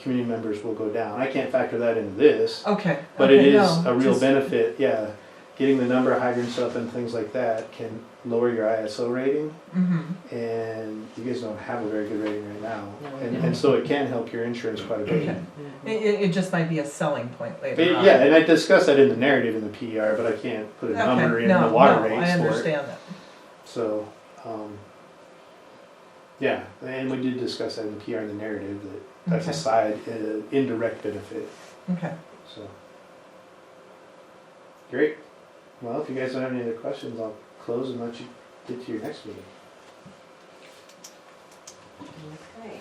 community members will go down. I can't factor that into this, Okay. but okay, it is no, a real just- benefit, yeah. Getting the number of hydrants up and things like that can lower your ISO rating, and you guys don't have a very good rating right now. And so it can help your insurance quite a bit. Okay. It just might be a selling point later But on. yeah, and I discussed that in the narrative in the PER, but I can't put a number in the water rates I for it. understand that. So, yeah, and we did discuss that in the PR in the narrative, that that's a Okay. side, indirect benefit, Okay. so. Great. Well, if you guys don't have any other questions, I'll close and let you get to your next meeting. Okay.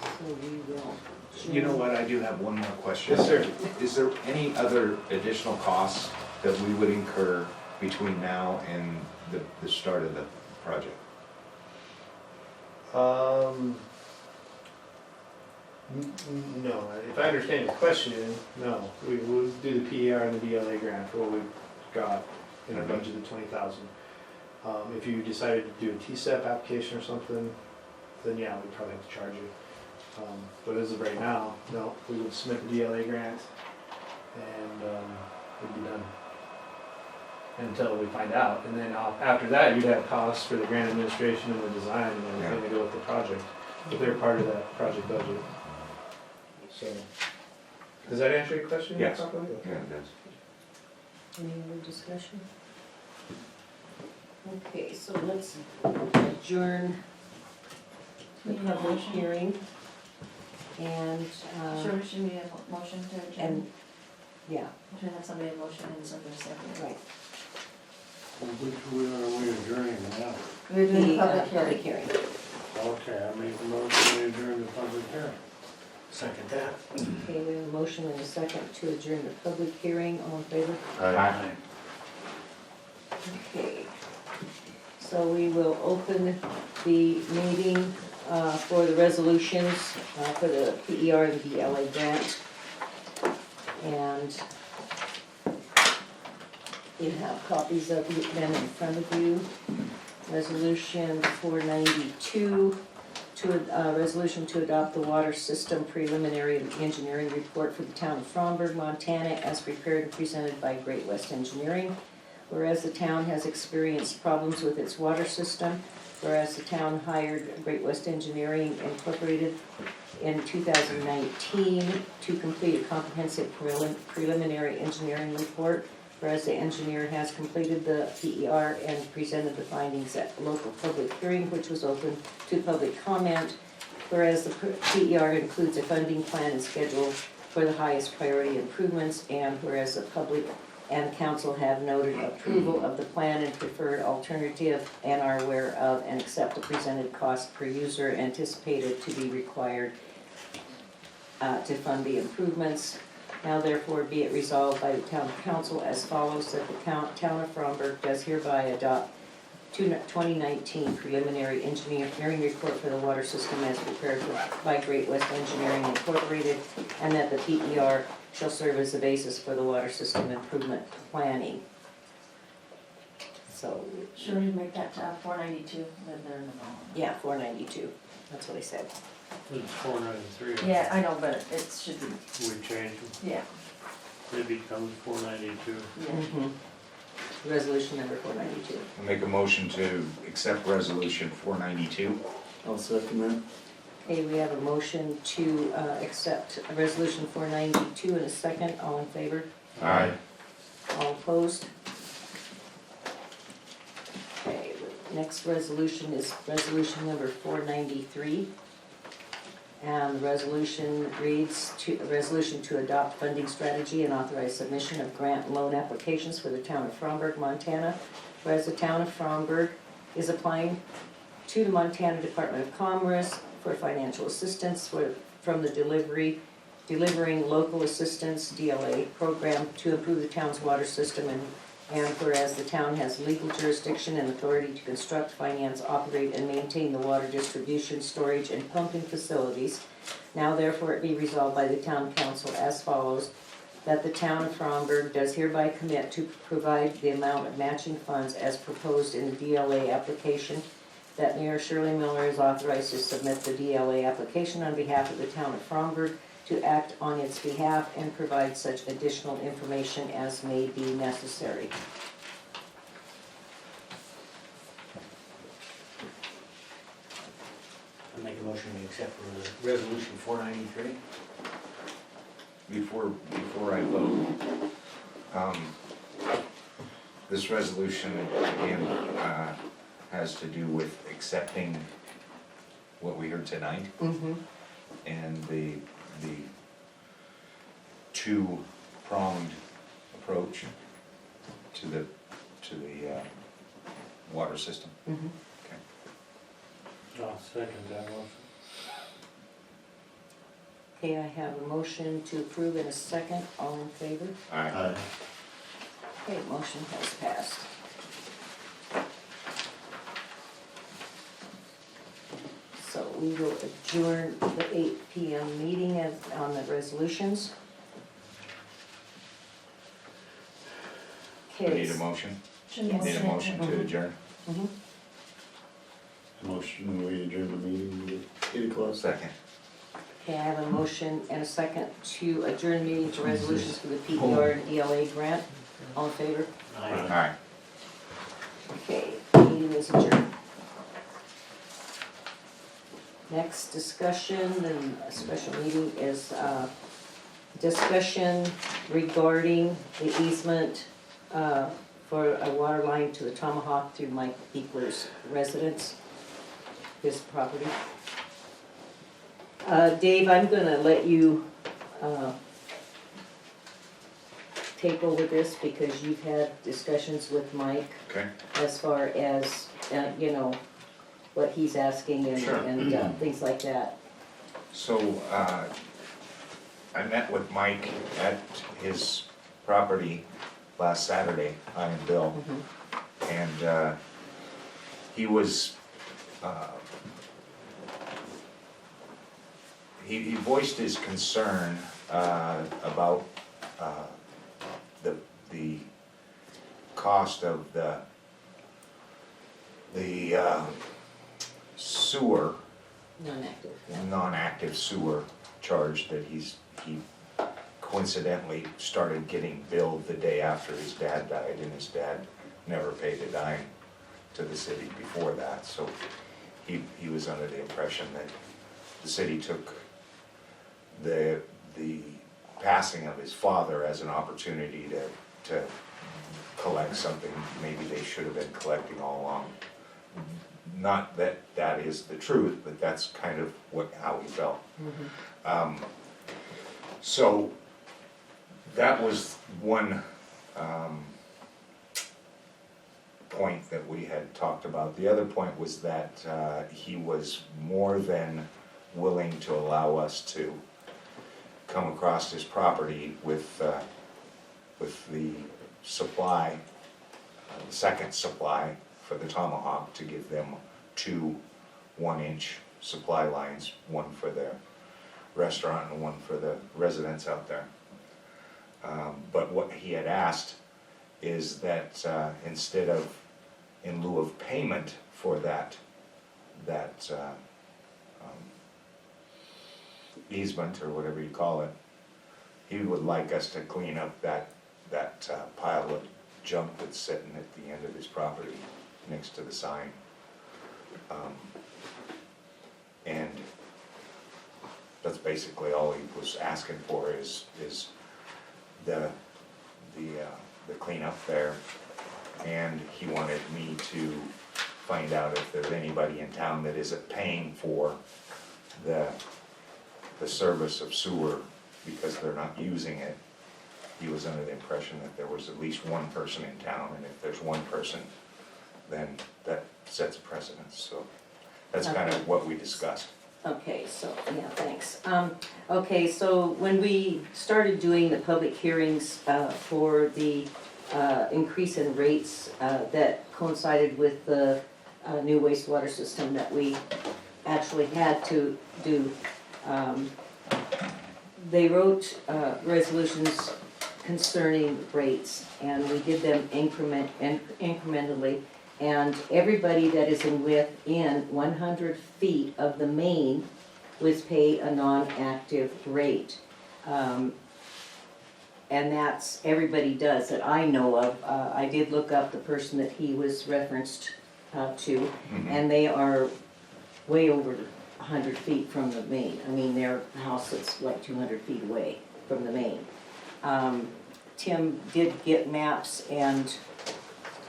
So we will. You know what, I do have one more question. Yes, sir. Is there any other additional costs that we would incur between now and the start of the project? No, if I understand your question, no. We would do the PER and the DLA grant for what we've got in our budget of 20,000. If you decided to do a TSEP application or something, then yeah, we'd probably have to charge you. But as of right now, no, we would submit the DLA grant and we'd be done until we find out. And then after that, you'd have costs for the grant administration and the design and everything to go with the project. But they're part of that project budget. So, does that answer your question? Yes. properly? Yeah, it does. Any other discussion? Okay, so let's adjourn the public hearing. And, Sure, should we have a motion to adjourn? and, yeah, Should have somebody motion and somebody second. right. Which we are adjourning now? We're doing The a public public hearing. hearing. Okay, I make a motion to adjourn the public hearing. Second that. Okay, we have a motion and a second to adjourn the public hearing. All in favor? Aye. Okay. So we will open the meeting for the resolutions for the PER and DLA grant. And you have copies of them in front of you. Resolution 492, resolution to adopt the water system preliminary engineering report for the town of Fromberg, Montana, as prepared and presented by Great West Engineering. Whereas the town has experienced problems with its water system, whereas the town hired Great West Engineering Incorporated in 2019 to complete a comprehensive preliminary engineering report, whereas the engineer has completed the PER and presented the findings at a local public hearing, which was open to public comment, whereas the PER includes a funding plan and schedule for the highest priority improvements, and whereas the public and council have noted approval of the plan and preferred alternative and are aware of and accept the presented cost per user anticipated to be required to fund the improvements. Now therefore be it resolved by the town council as follows, that the town of Fromberg does hereby adopt 2019 preliminary engineering report for the water system as prepared by Great West Engineering Incorporated, and that the PER shall serve as the basis for the water system improvement planning. So, Should we make that 492, live there in the bottom? yeah, 492, that's what I said. It's 493. Yeah, I know, but it should be, We changed them. yeah. It becomes 492. Yeah. Resolution number 492. I'll make a motion to accept resolution 492. I'll second that. Okay, we have a motion to accept resolution 492 in a second. All in favor? Aye. All opposed? Okay, the next resolution is resolution number 493. And the resolution reads, a resolution to adopt funding strategy and authorize submission of grant and loan applications for the town of Fromberg, Montana. Whereas the town of Fromberg is applying to the Montana Department of Commerce for financial assistance from the delivering local assistance DLA program to improve the town's water system, and whereas the town has legal jurisdiction and authority to construct, finance, operate, and maintain the water distribution, storage, and pumping facilities, now therefore it be resolved by the town council as follows, that the town of Fromberg does hereby commit to provide the amount of matching funds as proposed in the DLA application that Mayor Shirley Miller is authorized to submit the DLA application on behalf of the town of Fromberg, to act on its behalf and provide such additional information as may be necessary. I make a motion to accept resolution 493. Before I vote, this resolution, again, has to do with accepting what we heard tonight Mm-hmm. and the two-pronged approach to the water system. Mm-hmm. I'll second that motion. Okay, I have a motion to approve in a second. All in favor? Aye. Okay, motion has passed. So we will adjourn the 8 PM meeting on the resolutions. We Okay. need a motion? Yes. Need a motion to adjourn? Mhm. Motion, we adjourn the meeting at 8 o'clock. Second. Okay, I have a motion and a second to adjourn the meeting for resolutions for the PER and DLA grant. All in favor? Aye. Okay, meeting is adjourned. Next discussion and a special meeting is discussion regarding the easement for a water line to the Tomahawk through Mike Beekler's residence, his property. Dave, I'm gonna let you take over this because you've had discussions with Mike Okay. as far as, you know, what he's asking and, Sure. and things like that. So, I met with Mike at his property last Saturday, I and Bill, Mhm. and he was, he voiced his concern about the cost of the sewer, Non-active, yeah. non-active sewer charge that he coincidentally started getting billed the day after his dad died, and his dad never paid a dime to the city before that, so he was under the impression that the city took the passing of his father as an opportunity to collect something maybe they should have been collecting all along. Not that that is the truth, but that's kind of how he felt. Mhm. So that was one point that we had talked about. The other point was that he was more than willing to allow us to come across his property with the supply, second supply for the Tomahawk, to give them 2 1-inch supply lines, one for the restaurant and one for the residents out there. But what he had asked is that instead of, in lieu of payment for that easement, or whatever you call it, he would like us to clean up that pile of junk that's sitting at the end of his property next to the sign. And that's basically all he was asking for, is the cleanup there. And he wanted me to find out if there's anybody in town that isn't paying for the service of sewer because they're not using it. He was under the impression that there was at least one person in town, and if there's one person, then that sets a precedence, so that's kind of what we discussed. Okay, so, yeah, thanks. Okay, so when we started doing the public hearings for the increase in rates that coincided with the new wastewater system that we actually had to do, they wrote resolutions concerning rates, and we did them incrementally. And everybody that is within 100 feet of the main was pay a non-active rate. And that's, everybody does that I know of. I did look up the person that he was referenced to, and they are way over 100 feet from the main. I mean, their house is like 200 feet away from the main. Tim did get maps and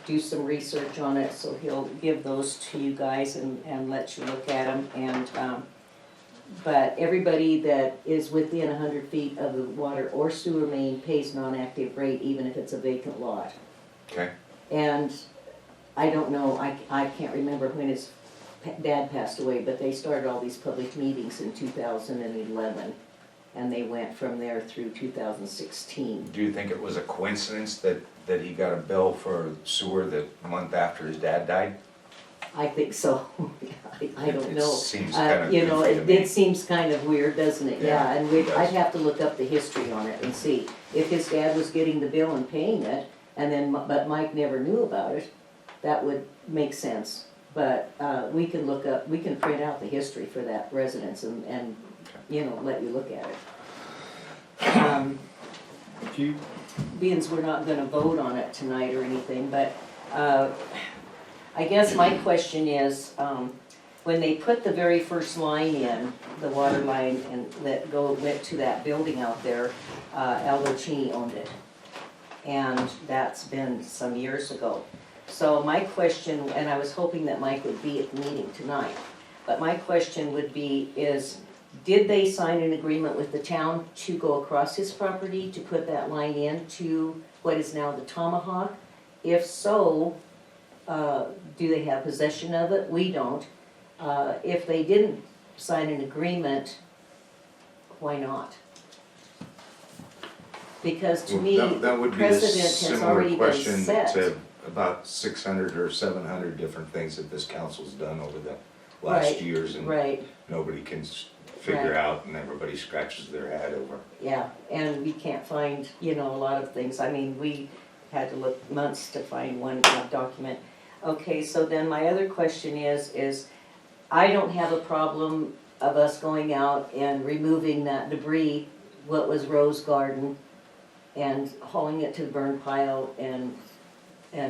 do some research on it, so he'll give those to you guys and let you look at them. And but everybody that is within 100 feet of the water or sewer main pays non-active rate, even if it's a vacant lot. Okay. And I don't know, I can't remember when his dad passed away, but they started all these public meetings in 2011, and they went from there through 2016. Do you think it was a coincidence that he got a bill for sewer the month after his dad died? I think so. I don't know. It seems kind of You know, goofy to me. it seems kind of weird, doesn't it? Yeah, And it does. I'd have to look up the history on it and see. If his dad was getting the bill and paying it, and then, but Mike never knew about it, that would make sense. But we can look up, we can print out the history for that residence and you know, let you look at it. Do you, Being we're not gonna vote on it tonight or anything, but I guess my question is, when they put the very first line in, the water line, and that went to that building out there, Aldo Cheney owned it. And that's been some years ago. So my question, and I was hoping that Mike would be at the meeting tonight, but my question would be is, did they sign an agreement with the town to go across his property to put that line in to what is now the Tomahawk? If so, do they have possession of it? We don't. If they didn't sign an agreement, why not? Because to me, That would be a precedent has similar already been question set. to about 600 or 700 different things that this council's done over the last Right, years, and Right, nobody can figure Right. out, and everybody scratches their head over. yeah, and we can't find, you know, a lot of things. I mean, we had to look months to find one document. Okay, so then my other question is I don't have a problem of us going out and removing that debris, what was Rose Garden, and hauling it to the burn pile and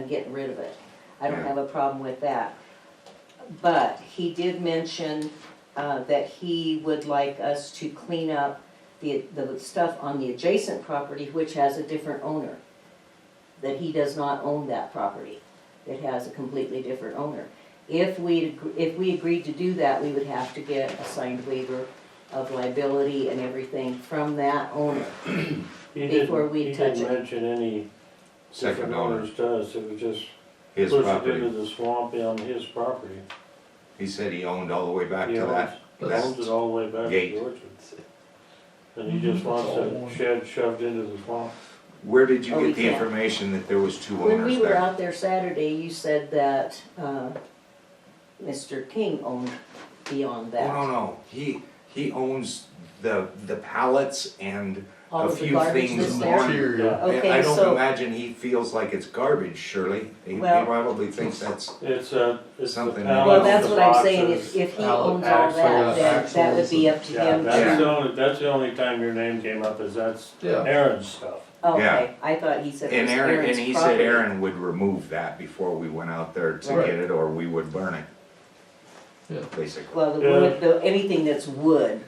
getting rid of it. I don't Yeah. have a problem with that. But he did mention that he would like us to clean up the stuff on the adjacent property, which has a different owner. That he does not own that property. It has a completely different owner. If we agreed to do that, we would have to get a signed waiver of liability and everything from that owner. Before we touch He it. didn't mention any Second different owner, owners to us, it was just his push it property. into the swamp on his property. He said he owned all the way back He to that. owns it all the way back Gate. to Orchard. And he just wants the shed shoved into the swamp. Where did you Oh, we get the can't. information that there was two When owners we were there? out there Saturday, you said that Mr. King owned beyond that. Oh, no, he owns the pallets and All a of the few garbage things that's there. on. Material. Okay, I don't so- imagine he feels like it's garbage, surely. He Well- probably thinks that's, It's the Something pallets, Well, that's the what I'm saying, boxes. if he Axle- owns all that, then that would be up to Yeah, him to. that's the only time your name came up, is that's Yeah. Aaron's stuff. Okay, I thought he said it and was Aaron, and Aaron's he said property. Aaron would remove that before we went out there to Right. get it, or we would burn it, Yeah. basically. Well, the Yeah. wood, anything that's wood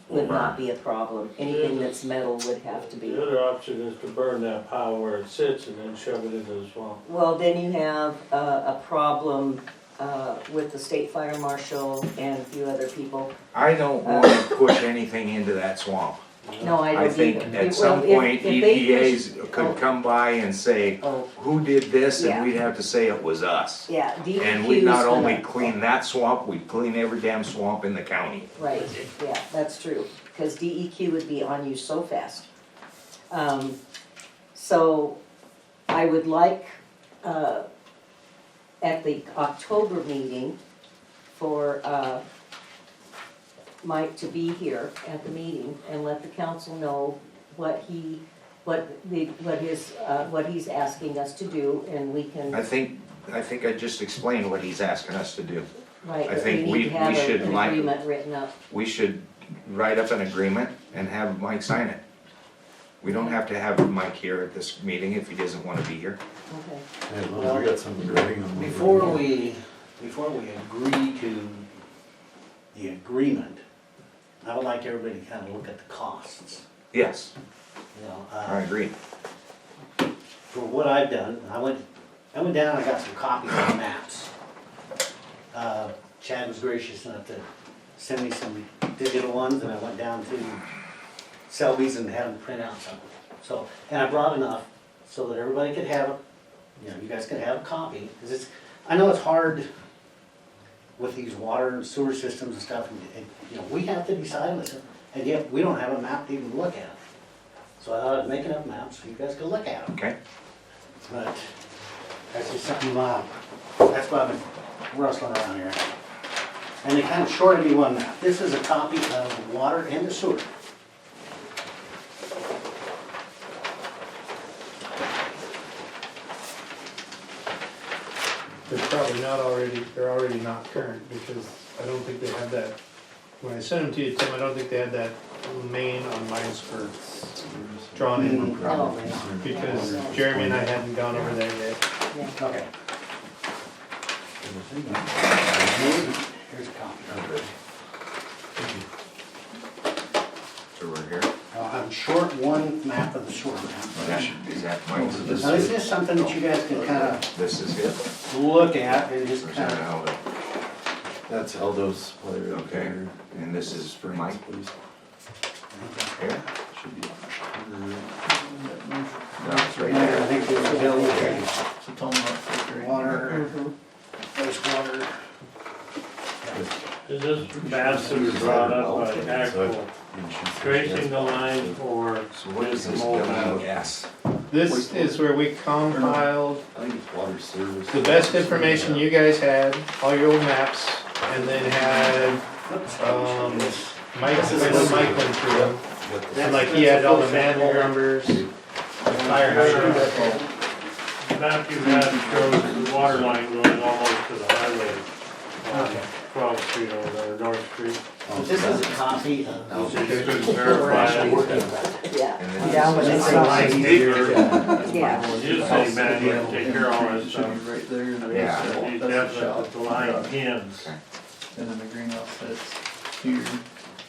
would Burn. not be a problem, anything that's metal would have to be. The other option is to burn that pile where it sits and then shove it into the swamp. Well, then you have a problem with the state fire marshal and a few other people. I don't wanna push anything into that swamp. No, I I don't think either. at Well, some if- point if they EPA's push- could come by and say, Oh, who did this, Yeah. and we'd have to say it was us. yeah, DEQ's And we'd not only gonna- clean that swamp, we'd clean every damn swamp in the county. Right, yeah, that's true, because DEQ would be on you so fast. So I would like, at the October meeting, for Mike to be here at the meeting and let the council know what he's asking us to do, and we can, I think I think I just explained what he's asking us to do. Right, I but think we we need to have should an line- agreement written up. We should write up an agreement and have Mike sign it. We don't have to have Mike here at this meeting if he doesn't wanna be here. Okay. Yeah, we got something writing on the. Before we agree to the agreement, I would like everybody to kind of look at the costs, Yes, you know. I agree. For what I've done, I went down, I got some copies of the maps. Chad was gracious enough to send me some digital ones, and I went down to Selby's and had them print out some. So, and I brought enough so that everybody could have, you know, you guys could have a copy, because it's, I know it's hard with these water and sewer systems and stuff, and, you know, we have to decide, listen, and yet we don't have a map to even look at. So I thought I'd make enough maps so you guys could look at them. Okay, But that's just something, that's why I've been rustling around here. And they kind of shorted me one map. This is a copy of the water and the sewer. They're already not current, because I don't think they have that, when I sent them to you, Tim, I don't think they had that main on mine for drawn in, No. because Jeremy and I hadn't gone over there yet. Yeah. Okay. Here's a copy. so we're here. I'm short one map of the sewer map. Is that Mike's? Now, this is something that you guys can kind of This is it? look at and just Or is kind that of, Aldo? That's Aldo's player. Okay, and this is for Mike Please. here? Should be. No, it's right I there. think there's a bill here. So tell them about filtering. Water, Mhm. wastewater. Is this maps that were drawn up by actual tracing the line or So what is this Mold building out. gas? This is where we compiled I think it's water service. the best information you guys had, all your old maps, and then had, Mike, when Mike went through them. And like he had all the manhole numbers, the fire hydrant. the map you had shows the water line going almost to the highway. on 12th Street over there, North Street. This is a copy of. So you could verify it. Yeah, And then Yeah, this when is- it's It's like deeper. yeah. You say, man, you have to take care of all that stuff. Right there. Yeah. You definitely put the line ends Okay. And then the greenhouse sits here.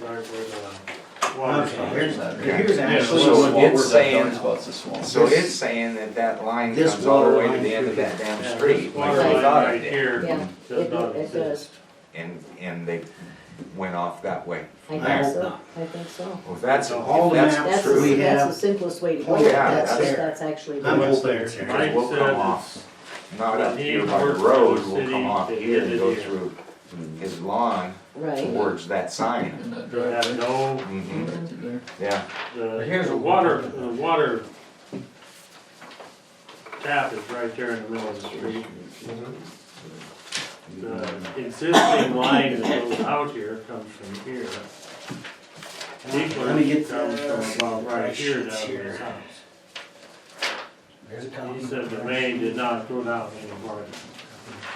right where the water Okay, comes. here's actually. So what it's we're- saying, Spots the swamp. so it's saying that that line This comes all the way water to the line end of through that damn Yeah, street, this like water they line thought it right did. here Yeah, does not it does. exist. And they went off that way. I I think hope so, not. I think so. Well, if that's, All if the that's maps That's, true, we that's have- the simplest way to go. Oh, yeah, That's, that's there. that's actually. I'm What's hoping there? it's here. Mike we'll come said off, not up that he here by the worked for road, the we'll come city off to here get and it go here. through his lawn Right. towards that sign. And that They drive have no, Mhm. right through there. Yeah, the water tap is right there in the middle of the street. The existing line that goes out here comes from here. Let me get Comes from about right here down to Here. his house. There's a copy. He said the main did not go down any farther.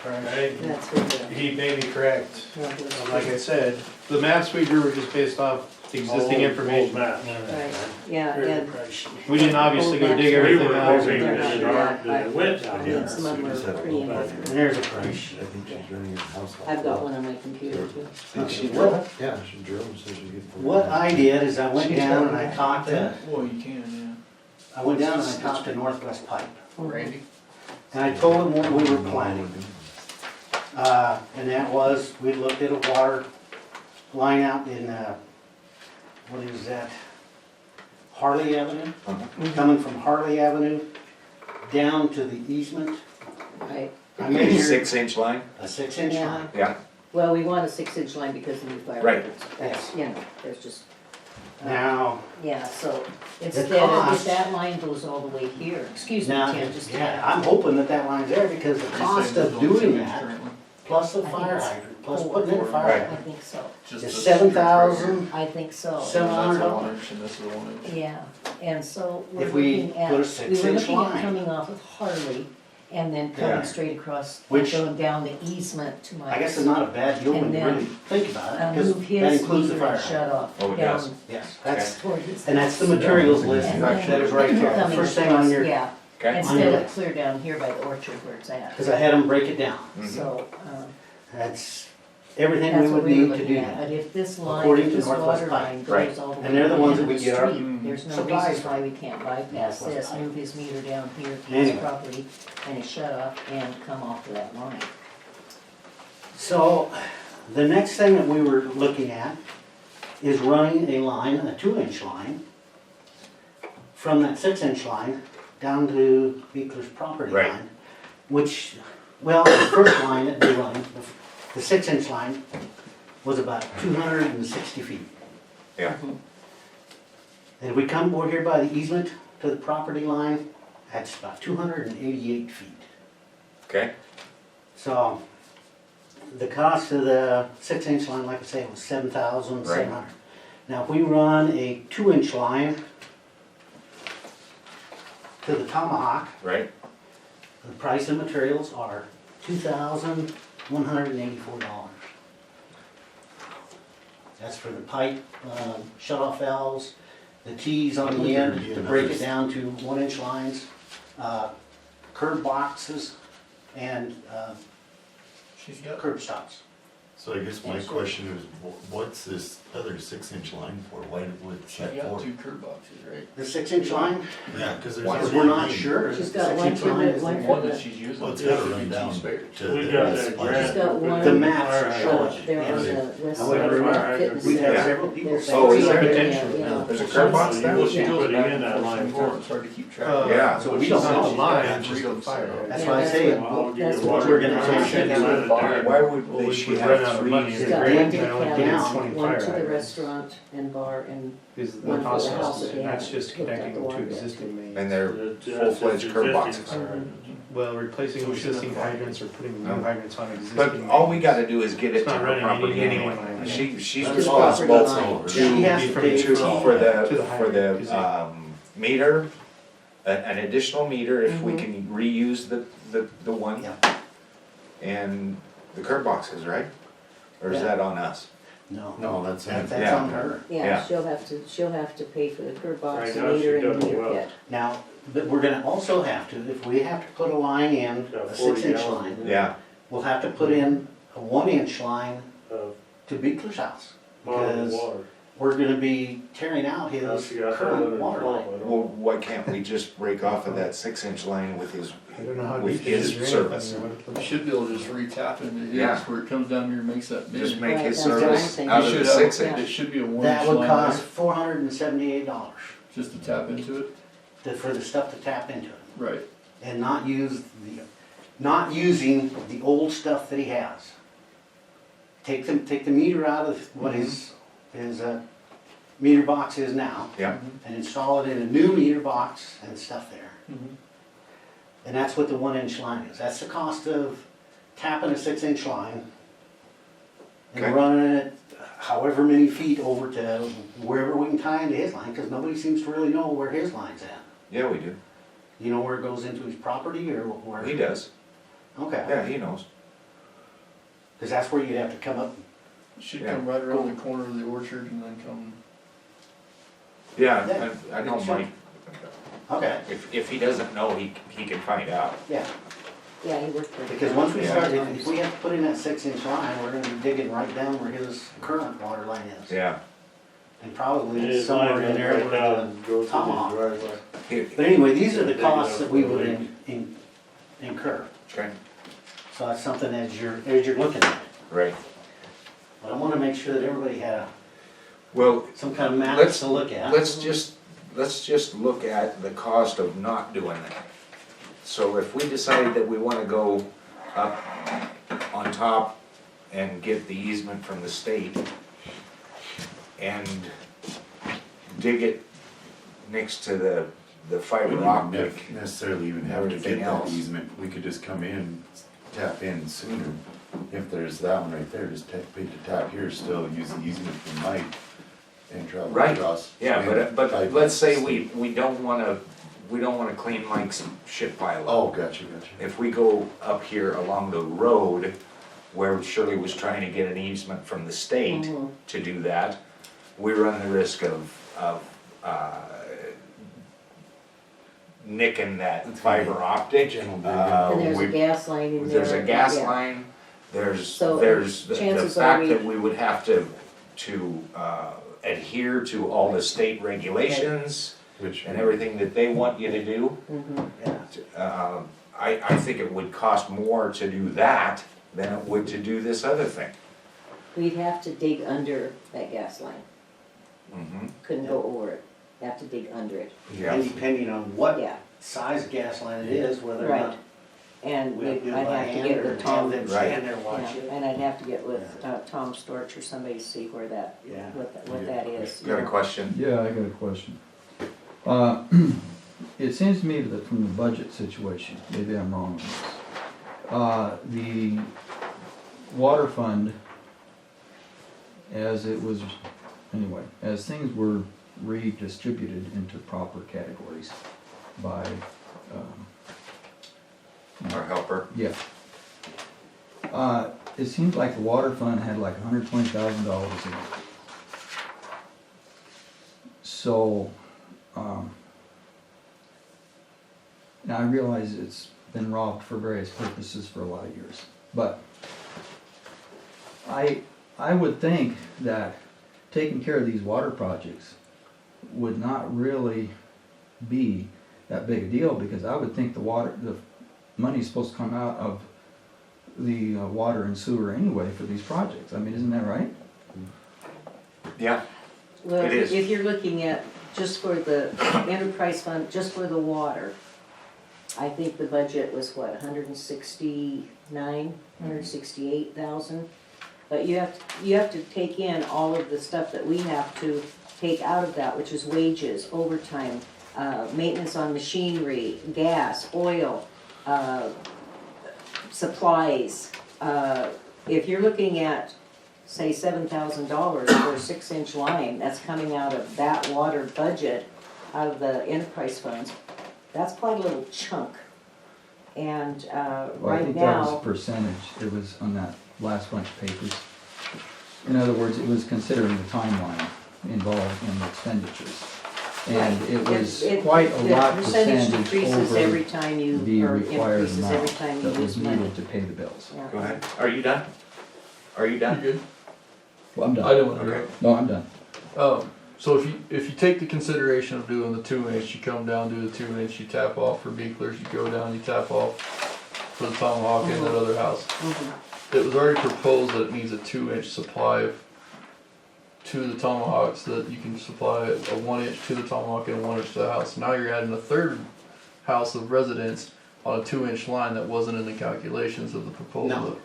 Right? That's what the, He may be correct. yeah, the- Like I said, the maps we drew were just based off existing Old information. maps. right, yeah, Here's and the price sheet. We didn't obviously go dig We everything were out. hoping that it went down here. and some of them are pretty inaccurate. There's a price sheet. I think she's running a house. I've got one on my computer too. She What- Yeah, she drove, so she get. What I did is I went down and I talked to, Well, you can, I went down and I talked to Northwest Pipe. yeah. Randy? And I told them what we were planning. And that was, we looked at a water line out in, what is that? Harley Avenue? Coming from Harley Avenue down to the easement. Right, I measured 6-inch line, a 6-inch Yeah. line. yeah, well, we want a 6-inch line because of new fire Right. hydrants. That's, you know, there's just, Now, yeah, so instead of, cost- if that line goes all the way here, excuse me, now, Tim, just. yeah, I'm hoping that that line's there because the cost of doing that, plus the I think fire it's hydrant, plus putting in a fire Right. I hydrant, think so, is $7,000. I think so. Seven- That's a 1 inch and this is a 1 inch. Yeah, and so we're If we looking at, put a we were 6-inch looking at line. coming off of Harley and then Yeah. coming straight across, Which- going down the easement to my. I guess it's not a bad deal when And you then, really think about it, because Move that his includes the meter fire and shut hydrant. off Oh, it down does. Yes, that's, toward his. and that's the house. materials list, And that then is right there, the coming first thing on across, your, Yeah, Okay? instead your of list. clear down here by the orchard where it's at, because I had them break it down. Mhm. so, That's everything we that's what would we were need to do looking at, that. but if this line, According if to this Northwest water Pipe. line Right. goes all the way And they're the to ones the that we end of get the our street, there's no supplies reason why from. we can't bypass Northwest this, Pipe. move his meter down here to Anyway. his property, and his shut off, and come off of that line. So, the next thing that we were looking at is running a line, a 2-inch line, from that 6-inch line down to Beekler's property Right. line. Which, well, the first line that we run, the 6-inch line, was about 260 feet. Yeah, And if we come over here by the easement to the property line, that's about 288 feet. okay, So, the cost of the 6-inch line, like I say, was $7,700. Now, if we run a 2-inch line to the Tomahawk, right, the price of materials are $2,184. That's for the pipe, shut-off valves, the T's on the end to break it down to 1-inch lines, curb boxes, and She's got, curb stops. So I guess my question is, what's this other 6-inch line for? What's she's that got for? 2 curb boxes, right? The 6-inch line, Yeah, because there's. Why because already we're not one. sure. She's The got one 6-inch line for is the, one the- for One that the, she's using. Well, it's gotta run Two down spares. to We the. got that she's grant. got one. The maps Fire show hydrant. it. there Yeah, on they- the west However, side of fire the hydrant. fitness We've had center. several people There's say. Oh, is three there of them, potential? yeah. There's a curb box So there? you She should goes put it back in and that forth line and forth, for it's hard to keep track. Yeah. So we She's don't on know. the line, Yeah, she's on fire. That's Yeah, why I that's say, what- I'll give that's you what water. we're gonna I'll take. send you that there. Why would Well, they, we she would have run out of three? money. She's It's got great, one to they the only give cabin, us 20 one fire to the hydrants. restaurant and bar, and Is the one for cost the house of that it, they and that's have just hooked up connecting the them water to to. existing mains. And they're That's full-fledged existing curb fire boxes. hydrant. Well, replacing So we should existing have five. hydrants or putting No. new hydrants on existing. But all we mains. gotta do is get it It's to not her running property any anyway. line. She's That's responsible property line. She to, has to From pay the for tree all for that. To the, the for hydrant, is the, it- meter, an additional meter if we Mhm. can reuse the one. Yeah. And the curb boxes, right? Or is Yeah. that on us? No, No, that's. that's Yeah. on her. Yeah, Yeah. she'll have to pay for the curb box, Right the now, meter, she and the does meter well. pit. Now, but we're gonna also have to, if we have to put a line in, Got a 40 6-inch gallons. line, Yeah, we'll have to put in a 1-inch line Of to Beekler's house. bottled Because water. we're gonna be tearing out Now his she got that current under water control, line. I don't well, know. why can't we just break off of that 6-inch line with his, I don't know how with deep it his is or service? anything, what You it- should be able to just re-tap into his, Yeah. where it comes down here and makes that big. just make Right, his that's what I'm service thinking. out You of the should have- 6-inch? It should be a 1-inch That would line cost there, $478 just to tap into it. for the stuff to tap into it. Right. And not using the old stuff that he has. Take the meter out of what his meter box is now Yeah, and install it in a new meter box and stuff there. Mhm. And that's what the 1-inch line is. That's the cost of tapping a 6-inch line Okay. and running it however many feet over to wherever we can tie into his line, because nobody seems to really know where his line's at. yeah, we do. You know where it goes into his property or where? He does. Okay, Yeah, he knows. because that's where you'd have to come up. It should Yeah. come right around the corner of the orchard and then come, Yeah, Yeah, I know it should. Mike. Okay, If he doesn't know, he can find out. yeah, Yeah, he worked for. because once we Yeah. start, if we have to put in that 6-inch line, we're gonna be digging right down where his current water line is. Yeah. And probably His somewhere line in there right where now the and goes to Tomahawk. the driveway. But anyway, these are the Dig it costs up that we for the would week. incur. Okay, So that's something as you're looking at. right. But I wanna make sure that everybody had Well, some kind of map Let's- to look at. let's just look at the cost of not doing that. So if we decide that we wanna go up on top and get the easement from the state and dig it next to the We fiber wouldn't optic. necessarily even have to Everything get that else. easement, we could just come in, tap in sooner. If there's that one right there, just pay to tap here, still use the easement from Mike and travel Right. across. Yeah, but let's say we don't wanna we don't wanna clean Mike's shit pile up. Oh, gotcha. If we go up here along the road where Shirley was trying to get an easement from the state Mhm. to do that, we run the risk of nicking that fiber optic. And there's a we- gas line in there. There's a gas yeah. line, there's So, the chances are fact that we- we would have to adhere to all the state regulations Which, and everything that they want you to do. Mhm. Yeah. I think it would cost more to do that than it would to do this other thing. We'd have to dig under that gas line, couldn't go over it, have to dig under it, And depending on what yeah, size gas line it is, whether or right. not And we have to do it I'd by have to hand get or with have Tom, them Right. stand there watch yeah, it. and I'd have to get with Tom Storch or somebody to see where that, Yeah. what that is. Got a question? Yeah, I got a question. It seems to me that from the budget situation, maybe I'm wrong on this, the water fund, as it was, anyway, as things were redistributed into proper categories by, Our helper? yeah. It seems like the water fund had like $120,000 in it. So, now I realize it's been robbed for various purposes for a lot of years, but I would think that taking care of these water projects would not really be that big a deal, because I would think the money's supposed to come out of the water and sewer anyway for these projects. I mean, isn't that right? Yeah. Well, It is. if you're looking at just for the enterprise fund, just for the water, I think the budget was what, 168,000? But you have to take in all of the stuff that we have to take out of that, which is wages, overtime, maintenance on machinery, gas, oil, supplies. If you're looking at, say, $7,000 for a 6-inch line, that's coming out of that water budget, out of the enterprise funds, that's quite a little chunk. And Well, I right think that was a now, percentage. It was on that last bunch of papers. In other words, it was considering the timeline involved in the expenditures. And it was quite a lot the percentage percentage decreases every over time you, the or required increases every amount time you that use was money. needed to pay the bills. Yeah. Go ahead. Are you done? Are you You done? good? Well, I'm I done. don't wanna do Okay. it. No, I'm done. So if you take the consideration of doing the 2-inch, you come down, do the 2-inch, you tap off for Beeklers, you go down, you tap off for the Tomahawk in that other house. Mhm. It was already proposed that it needs a 2-inch supply to the Tomahawks, so that you can supply a 1-inch to the Tomahawk and a 1-inch to the house. Now you're adding a third house of residence on a 2-inch line that wasn't in the calculations of the proposal.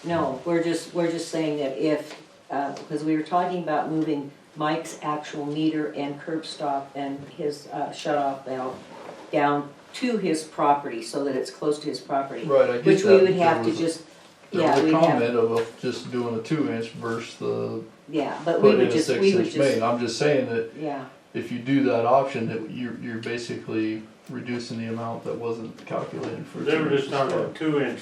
No, we're just saying that if, because we were talking about moving Mike's actual meter and curb stop and his shut-off valve down to his property, so that it's close to his property. Right, I get Which we that, would but have to there just, There yeah, was we'd a have, comment of just doing a 2-inch versus the yeah, but we put in would a just, 6-inch main. I'm just saying that yeah, if you do that option, that you're basically reducing the amount that wasn't calculated for. They were 2 just talking inches. 2-inch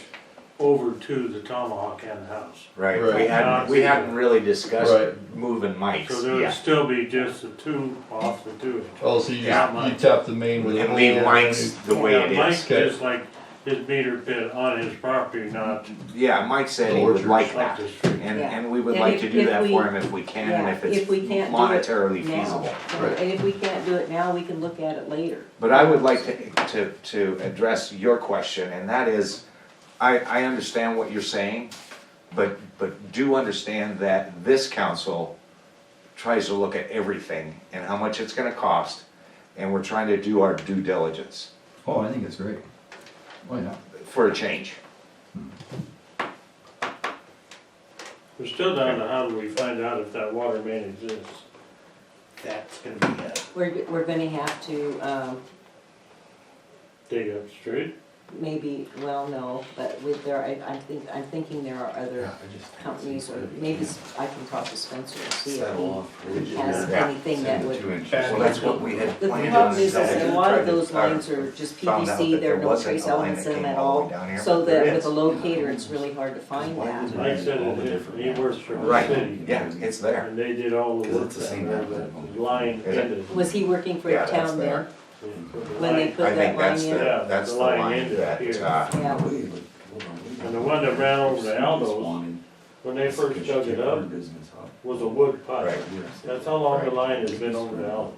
over to the Tomahawk and the house. Right, Right. we hadn't really discussed Right. moving Mike's So there would yet. still be just the 2 off the 2-inch. Oh, so you Yeah. just, you tap the main with a And hole leave and Mike's the way it Yeah, is. Mike's Okay. just like his meter pit on his property, not Yeah, Mike said he would Orchards like like that, the street. and, Yeah. and we would And like if- to do if that we- for him if we can, and yeah, if if it's we can't do it monetarily now. feasible. Right. And if we can't do it now, we can look at it later. But I would like to address your question, and that is, I understand what you're saying, but do understand that this council tries to look at everything and how much it's gonna cost, and we're trying to do our due diligence Oh, I think it's great. Oh, yeah. for a change. We're still down to how do we find out if that water main exists? That's gonna be We're gonna have to, Dig up the street? maybe, well, no, but with there, I'm thinking there are other companies, or maybe I can talk to Spencer and see if he has Yeah. anything that would. Well, that's what we had The planned. problem is until a we lot tried of to- those lines are just found out PVC, that there are no wasn't trace a line elements that in them came at all the all. way down here, So but there that with is. a locator, it's really hard to find that. Like I said, he works for the Right, city, yeah, it's there. and they did all the Because work it's the down same there, method. the line Is it? ended. Was he working for the Yeah, that's town there. then, when they put I that think line that's in? Yeah, that's the the line line ended that, here. Yeah. And the one that ran over the Aldos, when they first dug it up, was a wood pipe. Right. That's how long the line has been over the Aldos.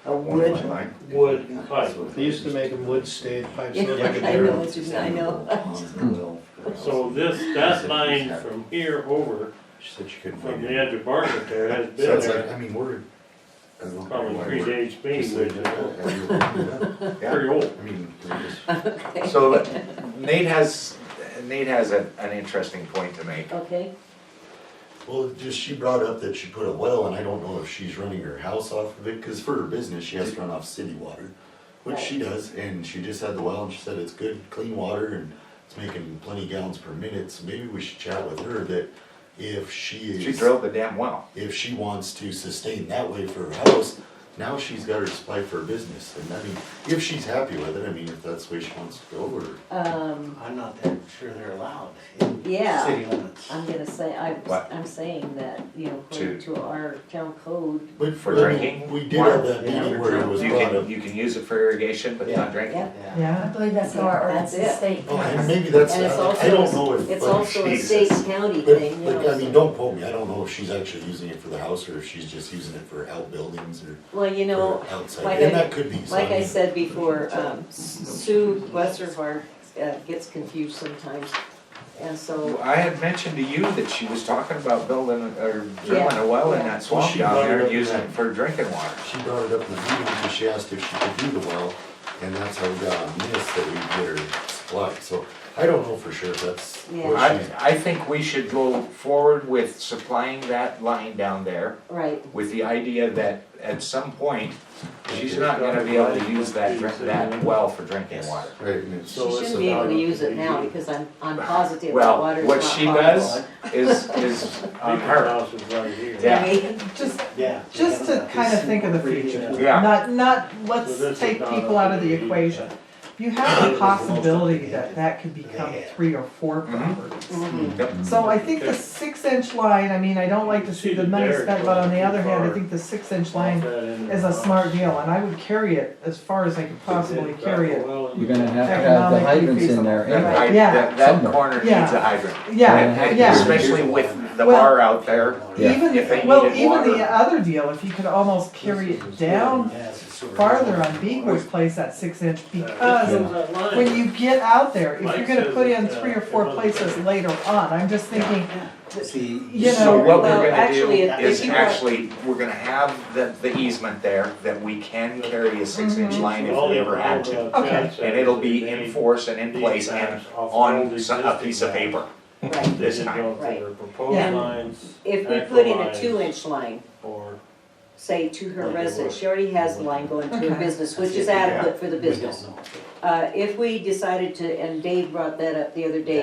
A wood? line. Wood pipe. They used to make them wood stayed pipes, Yeah, look like a I know, barrel. what you mean, I know. So that line from here over, She said she couldn't from find the it. edge of Bartlett there, has So been it's like, there I mean, we're. probably 3 days being, which is Yeah. pretty old. I mean, we're just. So Nate has an interesting point to make. Okay, Well, just, she brought up that she put a well, and I don't know if she's running her house off of it, cause for her business, she has to run off city water, which she does, and she just had the well, and she said it's good, clean water, and it's making plenty gallons per minute, so maybe we should chat with her that if she is. She drilled the damn well. If she wants to sustain that way for her house, now she's got her supply for her business, and I mean, if she's happy with it, I mean, if that's the way she wants to go, or. I'm not that sure they're allowed in yeah, city limits. I'm gonna say, What? I'm saying that, you know, according to our town code, But For I mean, drinking we did water? have that meeting where it was You brought up. can, you can use it for irrigation, but not drinking. yeah. Yeah. I believe that's how our That's ordinance it. state. Oh, and maybe that's, And it's I don't also, know if. it's like, also a Jesus. state county But, thing, you like, know. I mean, don't quote me, I don't know if she's actually using it for the house, or if she's just using it for outbuildings, or Well, you know, for outside, like and I- that could be. so like I mean, said before, Sue, bless her heart, gets confused sometimes. And so, I had mentioned to you that she was talking about building or drilling a well in Yeah. that swamp She down brought there it and up using in it for drinking water. She brought it up in the meeting, because she asked if she could do the well, and that's how we got on this, that we get her supplied, so I don't know for sure if that's Yeah. what I, she's. I think we should go forward with supplying that line down there right, with the idea that at some point, she's not gonna be able to use that well for drinking water. Right, and it's. she So it's shouldn't be able to about- use it now, because I'm positive that Well, water's what not she potable. does is on People's her. house is right here. Yeah. I mean, Just, Yeah. just to kind of think of the future. Yeah. Not, So this let's is take not people up out of to the the equation. You have a possibility that that could become 3 or 4 properties. mhm. Yep. So I think the 6-inch line, I mean, I don't like to see the money spent, but on the other hand, I think the 6-inch line is a smart deal, and I would carry it as far as I could possibly carry it. You're gonna have to have the Economically hydrants in feasible. there That, anyway. hy- Yeah. that Somewhere. corner needs Yeah. a hydrant. Yeah, And yeah. especially with the Well- bar out there, Yeah. if they Even, well, needed even water. the other deal, if you could almost carry it down Yeah, it's a sewer. farther on Beaver's place, that 6-inch, because Yeah. when you get out there, if you're gonna put in 3 or 4 places later on, I'm just thinking, See. you So know, what well, we're gonna do actually, is if you actually, we're gonna have the easement there, that we can carry a 6-inch line if we ever had to. Okay. And it'll be in force and in place and on a piece of paper right. this time. Right. Proposed Yeah. lines If we Actual put in a lines. 2-inch line, or. say to her Like it residence, was. she already has the line going to her Okay. business, which is Yeah. adequate for the We don't business. know. If we decided to, and Dave brought that up the other day,